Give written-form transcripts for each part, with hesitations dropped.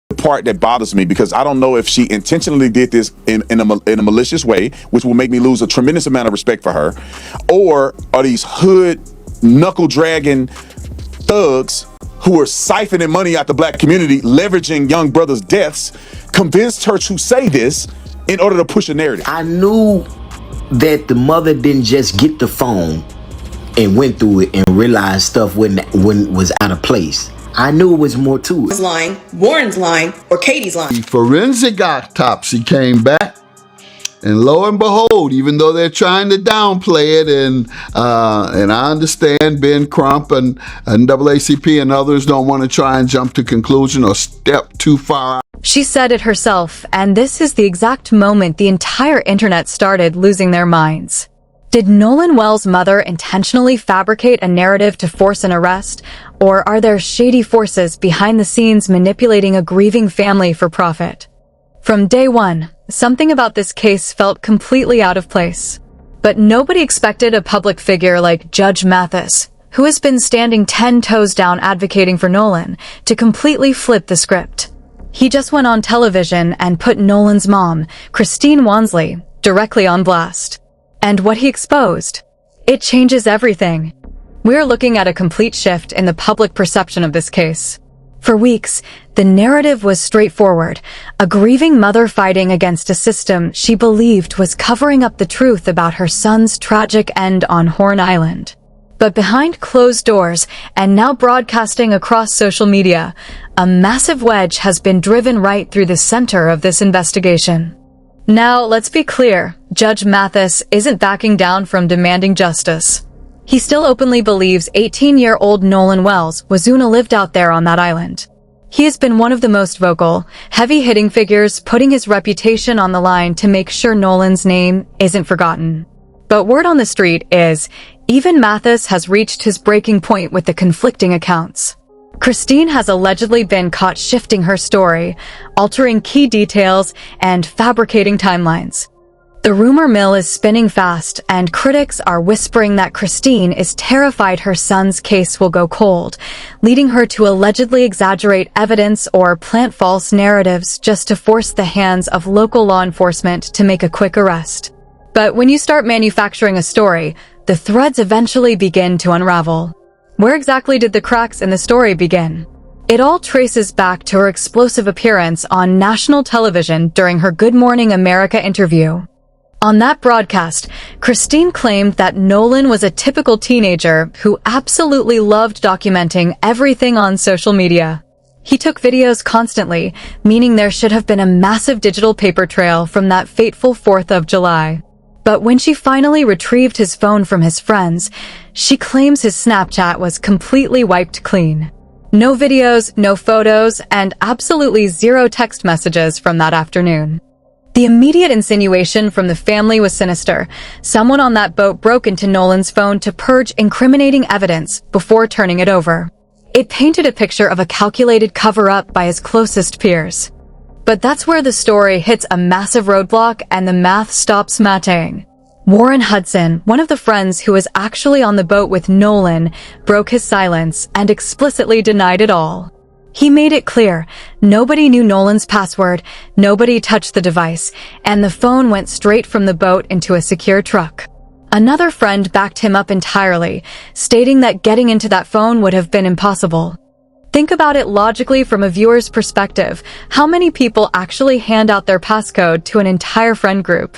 the part that bothers me, because I don't know if she intentionally did this in a malicious way, which will make me lose a tremendous amount of respect for her, or are these hood knuckle dragging thugs who are siphoning money out the black community, leveraging young brothers' deaths, convinced her to say this in order to push a narrative. I knew that the mother didn't just get the phone and went through it and realized stuff when was out of place. I knew it was more to it. Lying, Warren's lying, or Katie's lying. The forensic autopsy came back, and lo and behold, even though they're trying to downplay it, and I understand Ben Crump and NAACP and others don't want to try and jump to conclusion or step too far. She said it herself, and this is the exact moment the entire internet started losing their minds. Did Nolan Wells' mother intentionally fabricate a narrative to force an arrest, or are there shady forces behind the scenes manipulating a grieving family for profit? From day one, something about this case felt completely out of place. But nobody expected a public figure like Judge Mathis, who has been standing 10 toes down advocating for Nolan, to completely flip the script. He just went on television and put Nolan's mom, Christine Wonsley, directly on blast. And what he exposed? It changes everything. We're looking at a complete shift in the public perception of this case. For weeks, the narrative was straightforward, a grieving mother fighting against a system she believed was covering up the truth about her son's tragic end on Horn Island. But behind closed doors, and now broadcasting across social media, a massive wedge has been driven right through the center of this investigation. Now, let's be clear, Judge Mathis isn't backing down from demanding justice. He still openly believes 18-year-old Nolan Wells Wazuna lived out there on that island. He has been one of the most vocal, heavy-hitting figures, putting his reputation on the line to make sure Nolan's name isn't forgotten. But word on the street is, even Mathis has reached his breaking point with the conflicting accounts. Christine has allegedly been caught shifting her story, altering key details, and fabricating timelines. The rumor mill is spinning fast, and critics are whispering that Christine is terrified her son's case will go cold, leading her to allegedly exaggerate evidence or plant false narratives just to force the hands of local law enforcement to make a quick arrest. But when you start manufacturing a story, the threads eventually begin to unravel. Where exactly did the cracks in the story begin? It all traces back to her explosive appearance on national television during her Good Morning America interview. On that broadcast, Christine claimed that Nolan was a typical teenager who absolutely loved documenting everything on social media. He took videos constantly, meaning there should have been a massive digital paper trail from that fateful 4th of July. But when she finally retrieved his phone from his friends, she claims his Snapchat was completely wiped clean. No videos, no photos, and absolutely zero text messages from that afternoon. The immediate insinuation from the family was sinister. Someone on that boat broke into Nolan's phone to purge incriminating evidence before turning it over. It painted a picture of a calculated cover-up by his closest peers. But that's where the story hits a massive roadblock and the math stops matching. Warren Hudson, one of the friends who was actually on the boat with Nolan, broke his silence and explicitly denied it all. He made it clear, nobody knew Nolan's password, nobody touched the device, and the phone went straight from the boat into a secure truck. Another friend backed him up entirely, stating that getting into that phone would have been impossible. Think about it logically from a viewer's perspective. How many people actually hand out their passcode to an entire friend group?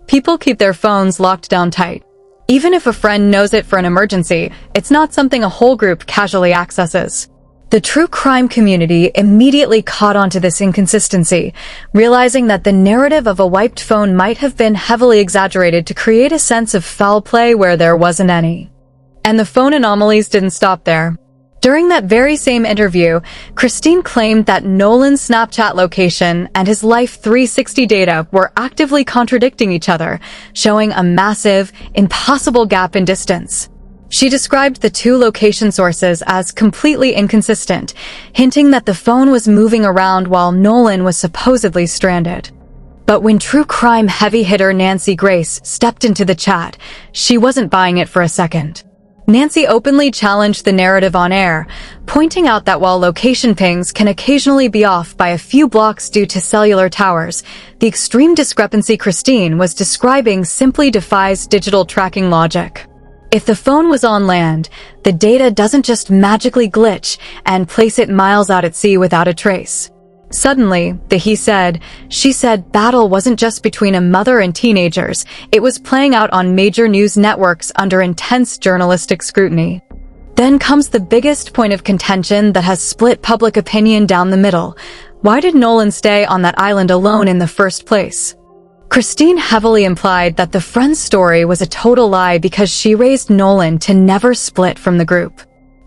People keep their phones locked down tight. Even if a friend knows it for an emergency, it's not something a whole group casually accesses. The true crime community immediately caught on to this inconsistency, realizing that the narrative of a wiped phone might have been heavily exaggerated to create a sense of foul play where there wasn't any. And the phone anomalies didn't stop there. During that very same interview, Christine claimed that Nolan's Snapchat location and his Life 360 data were actively contradicting each other, showing a massive, impossible gap in distance. She described the two location sources as completely inconsistent, hinting that the phone was moving around while Nolan was supposedly stranded. But when true crime heavy hitter Nancy Grace stepped into the chat, she wasn't buying it for a second. Nancy openly challenged the narrative on air, pointing out that while location pings can occasionally be off by a few blocks due to cellular towers, the extreme discrepancy Christine was describing simply defies digital tracking logic. If the phone was on land, the data doesn't just magically glitch and place it miles out at sea without a trace. Suddenly, the he said, she said battle wasn't just between a mother and teenagers, it was playing out on major news networks under intense journalistic scrutiny. Then comes the biggest point of contention that has split public opinion down the middle. Why did Nolan stay on that island alone in the first place? Christine heavily implied that the friend's story was a total lie because she raised Nolan to never split from the group.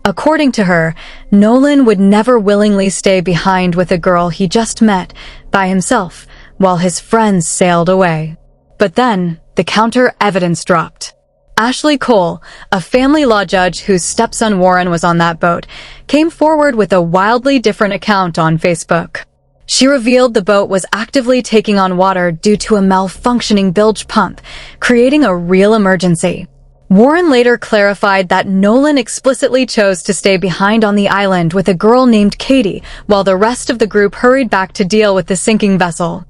According to her, Nolan would never willingly stay behind with a girl he just met by himself while his friends sailed away. But then, the counter-evidence dropped. Ashley Cole, a family law judge whose stepson Warren was on that boat, came forward with a wildly different account on Facebook. She revealed the boat was actively taking on water due to a malfunctioning bilge pump, creating a real emergency. Warren later clarified that Nolan explicitly chose to stay behind on the island with a girl named Katie, while the rest of the group hurried back to deal with the sinking vessel.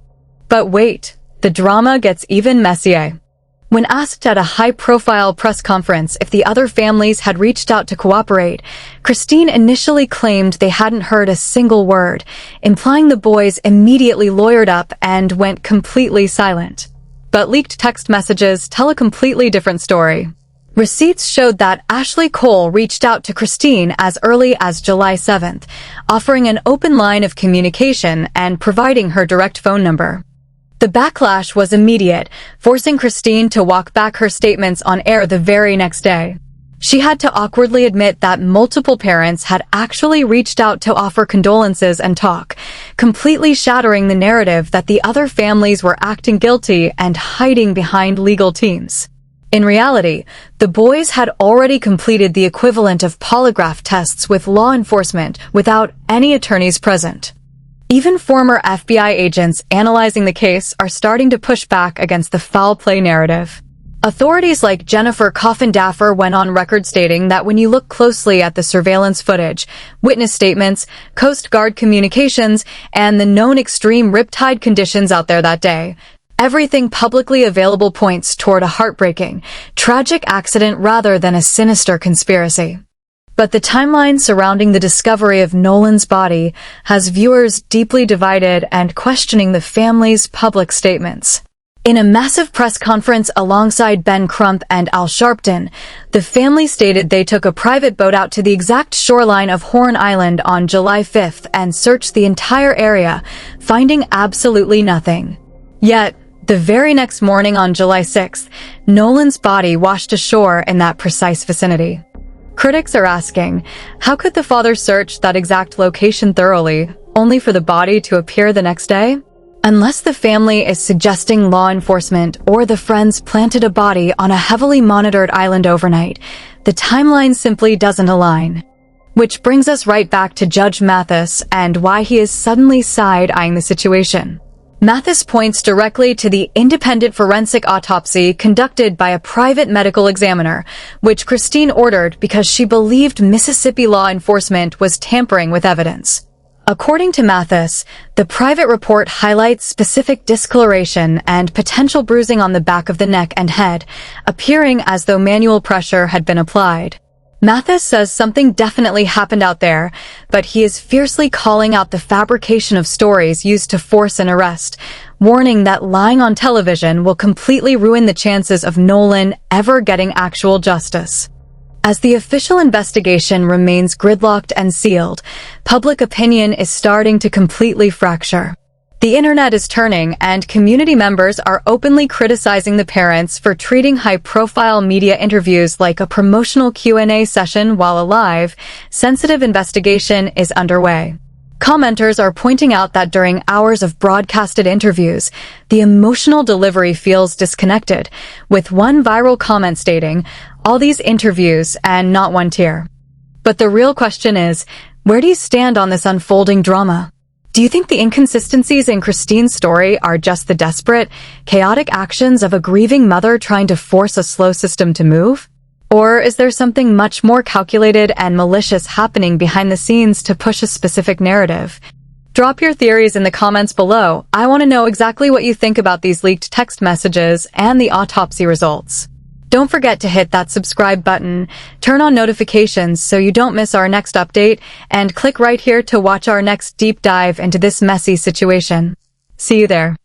But wait, the drama gets even messier. When asked at a high-profile press conference if the other families had reached out to cooperate, Christine initially claimed they hadn't heard a single word, implying the boys immediately lawyered up and went completely silent. But leaked text messages tell a completely different story. Receipts showed that Ashley Cole reached out to Christine as early as July 7th, offering an open line of communication and providing her direct phone number. The backlash was immediate, forcing Christine to walk back her statements on air the very next day. She had to awkwardly admit that multiple parents had actually reached out to offer condolences and talk, completely shattering the narrative that the other families were acting guilty and hiding behind legal teams. In reality, the boys had already completed the equivalent of polygraph tests with law enforcement without any attorneys present. Even former FBI agents analyzing the case are starting to push back against the foul play narrative. Authorities like Jennifer Coffin-Daffer went on record stating that when you look closely at the surveillance footage, witness statements, Coast Guard communications, and the known extreme riptide conditions out there that day, everything publicly available points toward a heartbreaking, tragic accident rather than a sinister conspiracy. But the timeline surrounding the discovery of Nolan's body has viewers deeply divided and questioning the family's public statements. In a massive press conference alongside Ben Crump and Al Sharpton, the family stated they took a private boat out to the exact shoreline of Horn Island on July 5th and searched the entire area, finding absolutely nothing. Yet, the very next morning on July 6th, Nolan's body washed ashore in that precise vicinity. Critics are asking, how could the father search that exact location thoroughly, only for the body to appear the next day? Unless the family is suggesting law enforcement or the friends planted a body on a heavily monitored island overnight, the timeline simply doesn't align. Which brings us right back to Judge Mathis and why he is suddenly side-eyeing the situation. Mathis points directly to the independent forensic autopsy conducted by a private medical examiner, which Christine ordered because she believed Mississippi law enforcement was tampering with evidence. According to Mathis, the private report highlights specific discoloration and potential bruising on the back of the neck and head, appearing as though manual pressure had been applied. Mathis says something definitely happened out there, but he is fiercely calling out the fabrication of stories used to force an arrest, warning that lying on television will completely ruin the chances of Nolan ever getting actual justice. As the official investigation remains gridlocked and sealed, public opinion is starting to completely fracture. The internet is turning, and community members are openly criticizing the parents for treating high-profile media interviews like a promotional Q&A session while a live, sensitive investigation is underway. Commenters are pointing out that during hours of broadcasted interviews, the emotional delivery feels disconnected, with one viral comment stating, "All these interviews and not one tear." But the real question is, where do you stand on this unfolding drama? Do you think the inconsistencies in Christine's story are just the desperate, chaotic actions of a grieving mother trying to force a slow system to move? Or is there something much more calculated and malicious happening behind the scenes to push a specific narrative? Drop your theories in the comments below. I want to know exactly what you think about these leaked text messages and the autopsy results. Don't forget to hit that subscribe button, turn on notifications so you don't miss our next update, and click right here to watch our next deep dive into this messy situation. See you there.